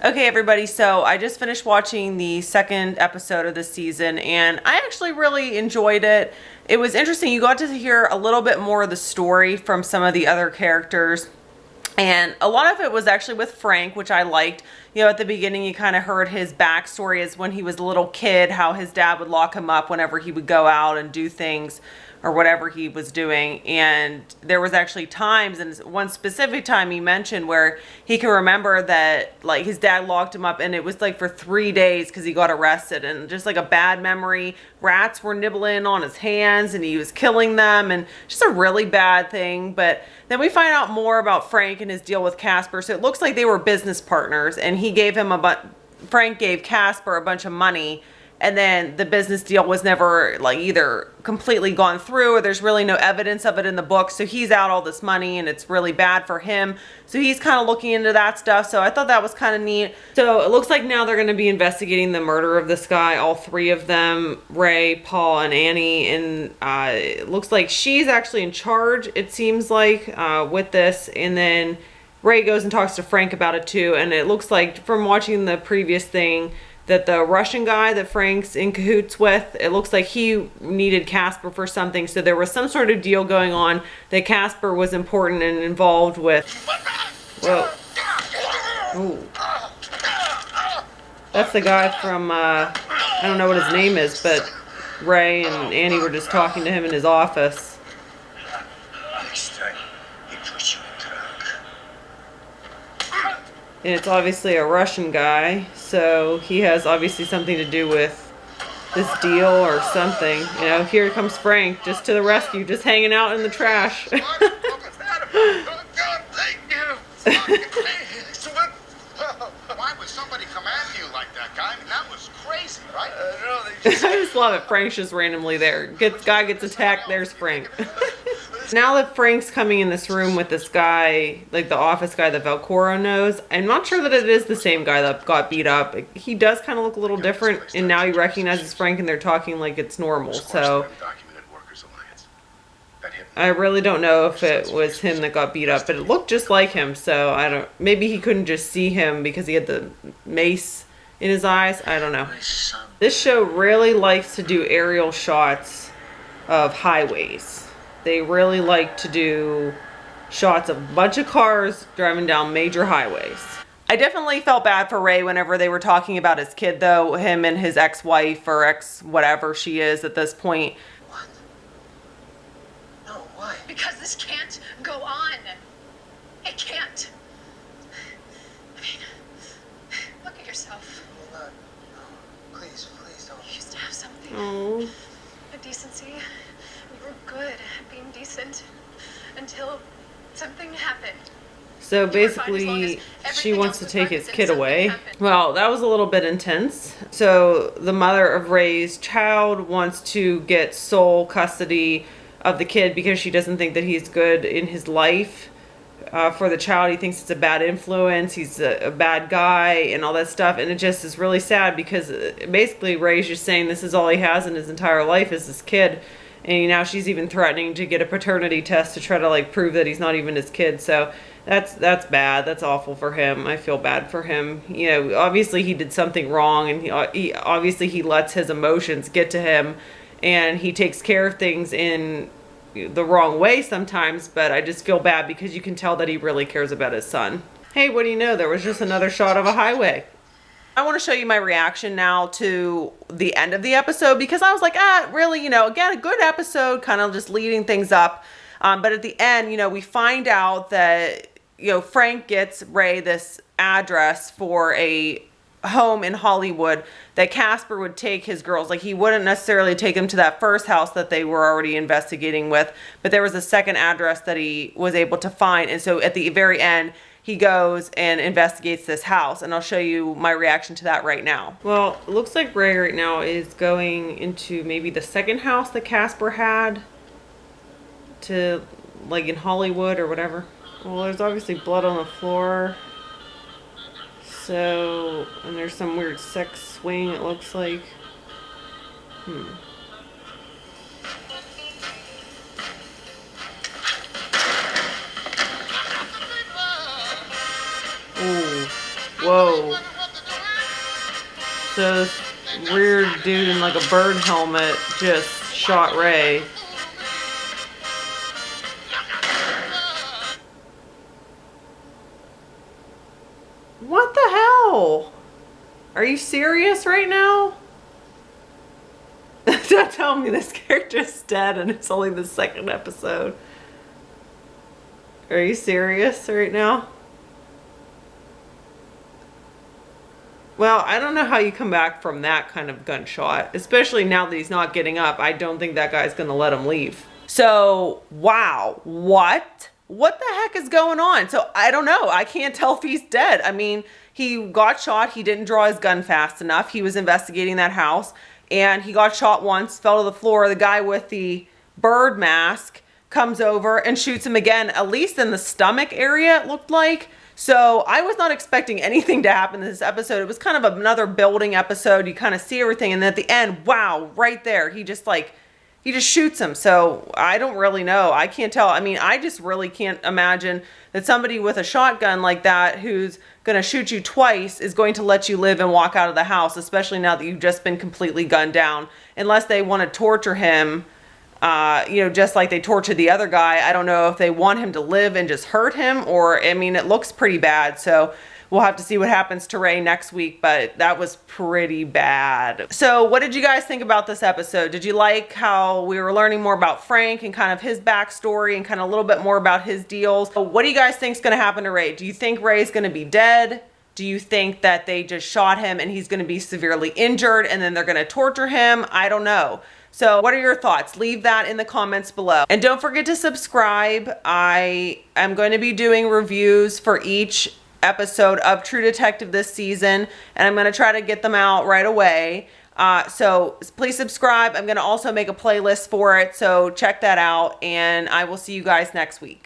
Okay, everybody, so I just finished watching the second episode of this season, and I actually really enjoyed it. It was interesting. You got to hear a little bit more of the story from some of the other characters, and a lot of it was actually with Frank, which I liked. You know, at the beginning, you kind of heard his backstory as when he was a little kid, how his dad would lock him up whenever he would go out and do things or whatever he was doing. And there was actually times, and one specific time he mentioned where he can remember that like his dad locked him up, and it was like for 3 days because he got arrested, and just like a bad memory. Rats were nibbling on his hands and he was killing them, and just a really bad thing. But then we find out more about Frank and his deal with Casper. So it looks like they were business partners, and he gave him Frank gave Casper a bunch of money, and then the business deal was never like either completely gone through, or there's really no evidence of it in the book. So he's out all this money and it's really bad for him. So he's kind of looking into that stuff. So I thought that was kind of neat. So it looks like now they're going to be investigating the murder of this guy, all three of them, Ray, Paul, and Annie. And it looks like she's actually in charge, it seems like, with this. And then Ray goes and talks to Frank about it too. And it looks like from watching the previous thing, that the Russian guy that Frank's in cahoots with, it looks like he needed Casper for something. So there was some sort of deal going on that Casper was important and involved with. Whoa. Ooh. That's the guy from, I don't know what his name is, but Ray and Annie were just talking to him in his office. And it's obviously a Russian guy, so he has obviously something to do with this deal or something. You know, here comes Frank, just to the rescue, just hanging out in the trash. Thank you. Why would somebody come after you like that, guy? I mean, that was crazy, right? I just love it. Frank's just randomly there. Guy gets attacked, there's Frank. Now that Frank's coming in this room with this guy, like the office guy that Velcoro knows, I'm not sure that it is the same guy that got beat up. He does kind of look a little different, and now he recognizes Frank and they're talking like it's normal. So I really don't know if it was him that got beat up, but it looked just like him. So maybe he couldn't just see him because he had the mace in his eyes. I don't know. This show really likes to do aerial shots of highways. They really like to do shots of a bunch of cars driving down major highways. I definitely felt bad for Ray whenever they were talking about his kid, though, him and his ex-wife or ex-whatever she is at this point. What? No, why? Because this can't go on. It can't. I mean, look at yourself. No, please don't. You used to have something. Oh. A decency. You were good at being decent until something happened. So basically, she wants to take his kid away. Well, that was a little bit intense. So the mother of Ray's child wants to get sole custody of the kid because she doesn't think that he's good in his life for the child. He thinks it's a bad influence. He's a bad guy and all that stuff. And it just is really sad because basically Ray's just saying this is all he has in his entire life is this kid. And now she's even threatening to get a paternity test to try to like prove that he's not even his kid. So that's bad. That's awful for him. I feel bad for him. You know, obviously he did something wrong, and he obviously he lets his emotions get to him, and he takes care of things in the wrong way sometimes. But I just feel bad because you can tell that he really cares about his son. Hey, what do you know? There was just another shot of a highway. I want to show you my reaction now to the end of the episode, because I was like, really, you know, again, a good episode, kind of just leading things up. But at the end, you know, we find out that, you know, Frank gets Ray this address for a home in Hollywood that Casper would take his girls. Like, he wouldn't necessarily take them to that first house that they were already investigating with, but there was a second address that he was able to find. And so at the very end, he goes and investigates this house, and I'll show you my reaction to that right now. Well, it looks like Ray right now is going into maybe the second house that Casper had to, like, in Hollywood or whatever. Well, there's obviously blood on the floor. So, and there's some weird sex swing, it looks like. Ooh. Whoa. So this weird dude in like a bird helmet just shot Ray. What the hell? Are you serious right now? Don't tell me this character's dead and it's only the second episode. Are you serious right now? Well, I don't know how you come back from that kind of gunshot, especially now that he's not getting up. I don't think that guy's gonna let him leave. So, wow, what? What the heck is going on? So, I don't know. I can't tell if he's dead. I mean, he got shot. He didn't draw his gun fast enough. He was investigating that house and he got shot once, fell to the floor. The guy with the bird mask comes over and shoots him again, at least in the stomach area, it looked like. So I was not expecting anything to happen in this episode. It was kind of another building episode. You kind of see everything. And then at the end, wow, right there, he just shoots him. So I don't really know. I can't tell. I mean, I just really can't imagine that somebody with a shotgun like that who's going to shoot you twice is going to let you live and walk out of the house, especially now that you've just been completely gunned down. Unless they want to torture him, you know, just like they tortured the other guy. I don't know if they want him to live and just hurt him, or, I mean, it looks pretty bad. So we'll have to see what happens to Ray next week, but that was pretty bad. So what did you guys think about this episode? Did you like how we were learning more about Frank and kind of his backstory and kind of a little bit more about his deals? What do you guys think is going to happen to Ray? Do you think Ray's going to be dead? Do you think that they just shot him and he's going to be severely injured and then they're going to torture him? I don't know. So what are your thoughts? Leave that in the comments below. And don't forget to subscribe. I am going to be doing reviews for each episode of True Detective this season, and I'm going to try to get them out right away. So please subscribe. I'm going to also make a playlist for it, so check that out, and I will see you guys next week.